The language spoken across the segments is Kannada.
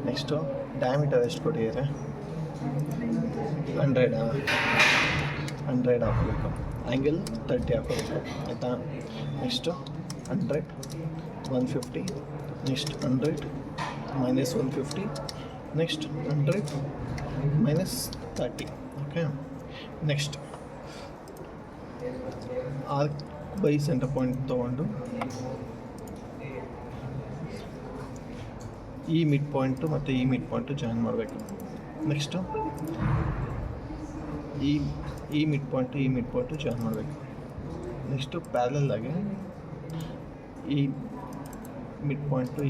ನೆಕ್ಸ್ಟು ಡಯಾಮೀಟರ್ ಎಷ್ಟು ಕೊಟ್ಟಿದ್ದಾರೆ? 100 ಹಾಕೋಬೇಕು. ಆ್ಯಂಗಲ್ 30 ಹಾಕೋಬೇಕು, ಆಯಿತಾ? Next 100 150, next 100 -150, next 100 -30. Okay, next arc by centre point ತೊಗೊಂಡು ಈ ಮಿಡ್ ಪಾಯಿಂಟು ಮತ್ತು ಈ ಮಿಡ್ ಪಾಯಿಂಟು ಜಾಯಿನ್ ಮಾಡಬೇಕು. ನೆಕ್ಸ್ಟು ಈ ಮಿಡ್ ಪಾಯಿಂಟು ಜಾಯಿನ್ ಮಾಡಬೇಕು. ನೆಕ್ಸ್ಟು ಪ್ಯಾರಲಾಗಿ ಈ ಮಿಡ್ ಪಾಯಿಂಟು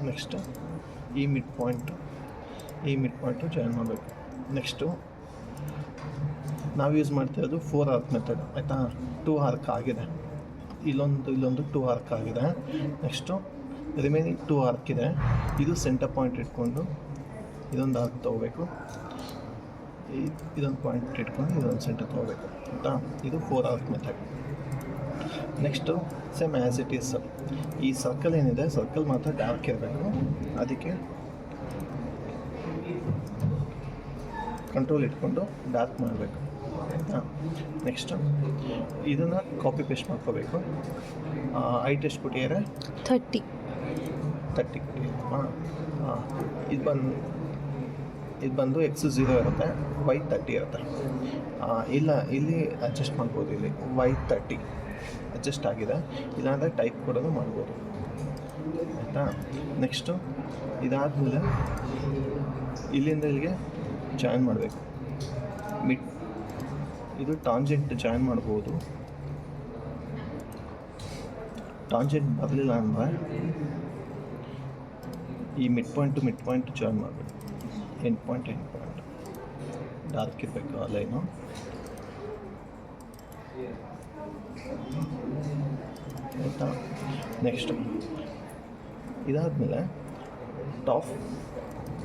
ನೆಕ್ಸ್ಟು ಈ ಮಿಡ್ ಪಾಯಿಂಟು ಜಾಯಿನ್ ಮಾಡಬೇಕು. ನೆಕ್ಸ್ಟು ನಾವು ಯೂಸ್ ಮಾಡ್ತಿರೋದು 4 ಆರ್ಕ್ ಮೆಥಡ್, ಆಯಿತಾ? 2 ಆರ್ಕ್ ಆಗಿದೆ, ಇಲ್ಲೊಂದು 2 ಆರ್ಕ್ ಆಗಿದೆ. ನೆಕ್ಸ್ಟು ರಿಮೈನಿಂಗ್ 2 ಆರ್ಕ್ ಇದೆ. ಇದು ಸೆಂಟರ್ ಪಾಯಿಂಟ್ ಇಟ್ಕೊಂಡು ಇದೊಂದು ಆರ್ಕ್ ತೊಗೋಬೇಕು, ಇದೊಂದು ಪಾಯಿಂಟ್ ಇಟ್ಕೊಂಡು ಇದೊಂದು ಸೆಂಟರ್ ತೊಗೋಬೇಕು, ಆಯಿತಾ? ಇದು 4 arc method. Next same as it is, ಈ ಸರ್ಕಲ್ ಏನಿದೆ, ಸರ್ಕಲ್ ಮಾತ್ರ ಡಾರ್ಕ್ ಇರಬೇಕು, ಅದಕ್ಕೆ ಕಂಟ್ರೋಲ್ ಇಟ್ಕೊಂಡು ಡಾರ್ಕ್ ಮಾಡಬೇಕು, ಆಯಿತಾ? ನೆಕ್ಸ್ಟು ಇದನ್ನು ಕಾಪಿ ಪೇಸ್ಟ್ ಮಾಡ್ಕೋಬೇಕು. ಹೈಟ್ ಎಷ್ಟು ಕೊಟ್ಟಿದ್ದಾರೆ? 30 ಕೊಟ್ಟಿದ್ದೀರಮ್ಮ. ಇದು ಬಂದು x 0 ಇರುತ್ತೆ, y 30 ಇರುತ್ತೆ. ಇಲ್ಲ, ಇಲ್ಲಿ ಅಡ್ಜಸ್ಟ್ ಮಾಡ್ಬೋದು, ಇಲ್ಲಿ y 30 ಅಡ್ಜಸ್ಟ್ ಆಗಿದೆ, ಇಲ್ಲಾಂದರೆ ಟೈಪ್ ಕೂಡ ಮಾಡ್ಬೋದು, ಆಯಿತಾ? ನೆಕ್ಸ್ಟು ಇದಾದಮೇಲೆ ಇಲ್ಲಿಂದ ಇಲ್ಲಿಗೆ ಜಾಯಿನ್ ಮಾಡಬೇಕು. ಇದು ಟಾಂಜೆಂಟ್ ಜಾಯಿನ್ ಮಾಡ್ಬೋದು. ಟಾಂಜೆಂಟ್ ಬರಲಿಲ್ಲ ಅಂದರೆ ಈ ಮಿಡ್ ಪಾಯಿಂಟ್ ಜಾಯಿನ್ ಮಾಡಬೇಕು. ಎಂಡ್ ಪಾಯಿಂಟ್ ಡಾರ್ಕ್ ಇರಬೇಕು ಆ ಲೈನು. ಆಯಿತಾ? ನೆಕ್ಸ್ಟು ಇದಾದಮೇಲೆ ಟಾಪ್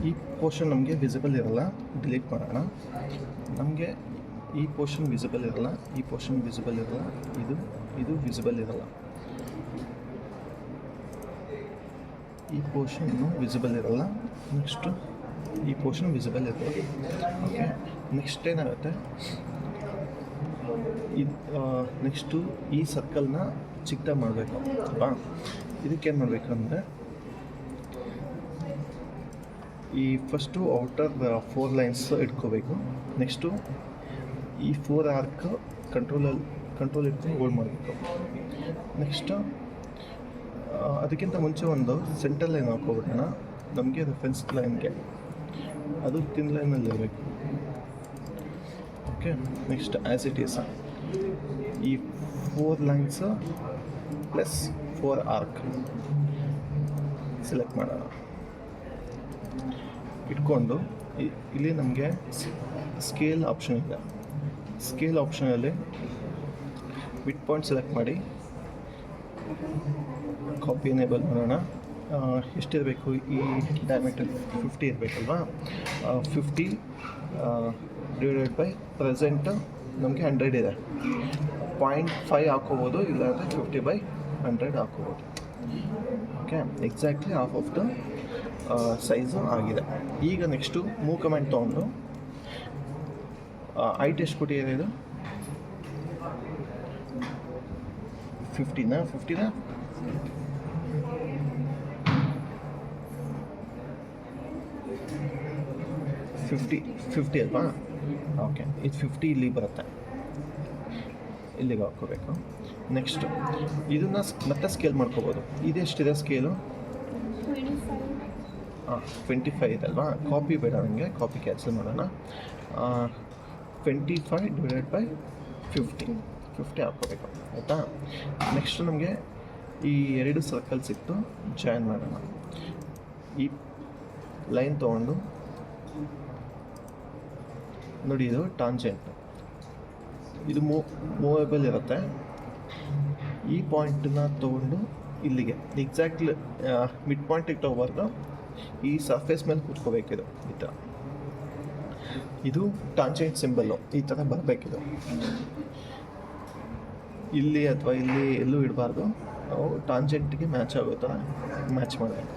ಈ ಪೋರ್ಷನ್ ನಮಗೆ ವಿಸಿಬಲ್ ಇರಲ್ಲ, ಡಿಲೀಟ್ ಮಾಡೋಣ. ನಮಗೆ ಈ ಪೋರ್ಷನ್ ವಿಸಿಬಲ್ ಇರಲ್ಲ, ಇದು ವಿಸಿಬಲ್ ಇರಲ್ಲ, ಈ ಪೋರ್ಷನ್ನು ವಿಸಿಬಲ್ ಇರಲ್ಲ. ನೆಕ್ಸ್ಟು ಈ ಪೋರ್ಷನ್ ವಿಸಿಬಲ್ ಇರ್ತದೆ. ಓಕೆ, ನೆಕ್ಸ್ಟ್ ಏನಾಗುತ್ತೆ, ನೆಕ್ಸ್ಟು ಈ ಸರ್ಕಲ್ನ ಚಿಕ್ಕದಾಗಿ ಮಾಡಬೇಕು ಅಲ್ವಾ? ಇದಕ್ಕೇನು ಮಾಡಬೇಕು ಅಂದರೆ ಈ ಫಸ್ಟು ಔಟರ್ 4 ಲೈನ್ಸ್ ಇಟ್ಕೋಬೇಕು. ನೆಕ್ಸ್ಟು ಈ 4 ಆರ್ಕ್ ಕಂಟ್ರೋಲ್ ಇಟ್ಕೊಂಡು ಹೋಲ್ಡ್ ಮಾಡಬೇಕು. ನೆಕ್ಸ್ಟು ಅದಕ್ಕಿಂತ ಮುಂಚೆ ಒಂದು ಸೆಂಟರ್ ಲೈನ್ ಹಾಕೋಬಿಡೋಣ, ನಮಗೆ ರೆಫರೆನ್ಸ್ ಲೈನ್ಗೆ, ಅದು ತಿನ್ ಲೈನಲ್ಲಿ ಇರಬೇಕು. Okay, next as it is ಈ 4 ಲೈನ್ಸ್ ಪ್ಲಸ್ 4 ಆರ್ಕ್ ಸೆಲೆಕ್ಟ್ ಮಾಡೋಣ. ಇಟ್ಕೊಂಡು ಇಲ್ಲಿ ನಮಗೆ ಸ್ಕೇಲ್ ಆಪ್ಷನ್ ಇದೆ. ಸ್ಕೇಲ್ ಆಪ್ಷನಲ್ಲಿ ಮಿಡ್ ಪಾಯಿಂಟ್ ಸೆಲೆಕ್ಟ್ ಮಾಡಿ ಕಾಪಿ ಎನೇಬಲ್ ಮಾಡೋಣ. ಎಷ್ಟಿರಬೇಕು? ಈ ಡಯಾಮೀಟರ್ 50 ಇರಬೇಕಲ್ವಾ? 50 ಡಿವೈಡೆಡ್ ಬೈ ಪ್ರೆಸೆಂಟ್ ನಮಗೆ 100 ಇದೆ. 0.5 ಹಾಕೋಬೋದು, ಇಲ್ಲಾಂದರೆ 50/100 ಹಾಕೋಬೋದು. Okay, exactly half of the size ಆಗಿದೆ. ಈಗ ನೆಕ್ಸ್ಟು ಮೂವ್ ಕಮೆಂಟ್ ತೊಗೊಂಡು ಹೈಟ್ ಎಷ್ಟು ಕೊಟ್ಟಿದೆ? ಇದು 50ನಾ 50 ಅಲ್ವಾ? ಓಕೆ, ಇದು 50 ಇಲ್ಲಿ ಬರುತ್ತೆ, ಇಲ್ಲಿಗೆ ಹಾಕ್ಕೋಬೇಕು. ನೆಕ್ಸ್ಟು ಇದನ್ನು ಮತ್ತೆ ಸ್ಕೇಲ್ ಮಾಡ್ಕೋಬೋದು. ಇದೆಷ್ಟಿದೆ ಸ್ಕೇಲು? 25 ಇದಲ್ವಾ? ಕಾಪಿ ಬೇಡ ನನಗೆ, ಕಾಪಿ ಕ್ಯಾನ್ಸಲ್ ಮಾಡೋಣ. 25 ಡಿವೈಡೆಡ್ ಬೈ 50 ಹಾಕ್ಕೋಬೇಕು, ಆಯಿತಾ? ನೆಕ್ಸ್ಟು ನಮಗೆ ಈ 2 ಸರ್ಕಲ್ ಸಿಕ್ತು, ಜಾಯಿನ್ ಮಾಡೋಣ. ಈ ಲೈನ್ ತೊಗೊಂಡು ನೋಡಿ, ಇದು ಟಾಂಜೆಂಟ್, ಇದು ಮೂವೇಬಲ್ ಇರುತ್ತೆ. ಈ ಪಾಯಿಂಟನ್ನ ತೊಗೊಂಡು ಇಲ್ಲಿಗೆ ಎಕ್ಸಾಕ್ಟ್ಲಿ ಮಿಡ್ ಪಾಯಿಂಟಿಗೆ ತೊಗೋಬಾರ್ದು, ಈ ಸರ್ಫೇಸ್ ಮೇಲೆ ಕೂತ್ಕೋಬೇಕಿದು, ಈ ಥರ. ಇದು ಟಾಂಜೆಂಟ್ ಸಿಂಬಲ್ಲು, ಈ ಥರ ಬರಬೇಕಿದು. ಇಲ್ಲಿ ಅಥವಾ ಇಲ್ಲಿ ಎಲ್ಲೂ ಇಡಬಾರ್ದು, ನಾವು ಟಾಂಜೆಂಟ್ಗೆ ಮ್ಯಾಚ್ ಆಗೋ ಥರ ಮ್ಯಾಚ್ ಮಾಡಬೇಕು.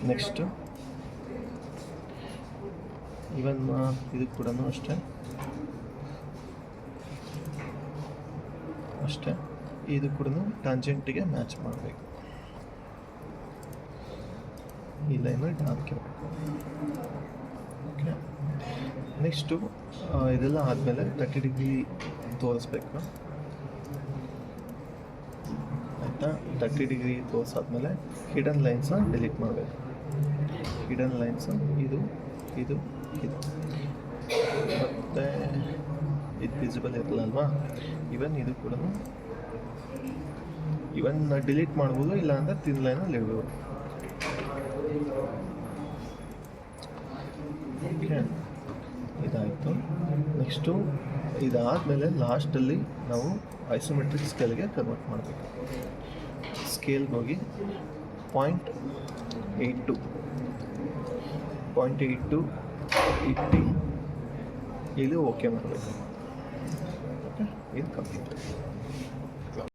ನೆಕ್ಸ್ಟು ಇವನ್ ಇದು ಕೂಡ ಅಷ್ಟೇ ಇದು ಕೂಡ ಟ್ಯಾಂಜೆಂಟಿಗೆ ಮ್ಯಾಚ್ ಮಾಡಬೇಕು. ಈ ಲೈನ್ ಡಾರ್ಕ್ ಇರಬೇಕು. ಓಕೆ, ನೆಕ್ಸ್ಟು ಇದೆಲ್ಲ ಆದಮೇಲೆ 30 ಡಿಗ್ರಿ ತೋರಿಸ್ಬೇಕು ಆಯಿತಾ. 30 ಡಿಗ್ರಿ ತೋರಿಸಾದ್ಮೇಲೆ ಹಿಡನ್ ಲೈನ್ಸ್ನ ಡಿಲೀಟ್ ಮಾಡಬೇಕು. ಹಿಡನ್ ಲೈನ್ಸು ಇದು ಇದು ಇದು ಮತ್ತು ಇದು ವಿಸಿಬಲ್ ಇರಲ್ಲ ಅಲ್ವಾ. ಇವನ್ ಇದು ಕೂಡ ಇವನ್ ಡಿಲೀಟ್ ಮಾಡ್ಬೋದು, ಇಲ್ಲಾಂದರೆ ತಿನ್ ಲೈನಲ್ಲಿ ಇಡ್ಬೋದು. ಓಕೆ, ಇದಾಯಿತು. ನೆಕ್ಸ್ಟು ಇದಾದಮೇಲೆ ಲಾಸ್ಟಲ್ಲಿ ನಾವು ಐಸೋಮೆಟ್ರಿಕ್ ಸ್ಕೇಲ್ಗೆ ಕನ್ವರ್ಟ್ ಮಾಡಬೇಕು. ಸ್ಕೇಲ್ಗೆ ಹೋಗಿ 0.82 ಇಟ್ಟು ಇಲ್ಲಿ ಓಕೆ ಮಾಡಬೇಕು. ಓಕೆ, ಇದು ಕಂಪ್ಲೀಟ್.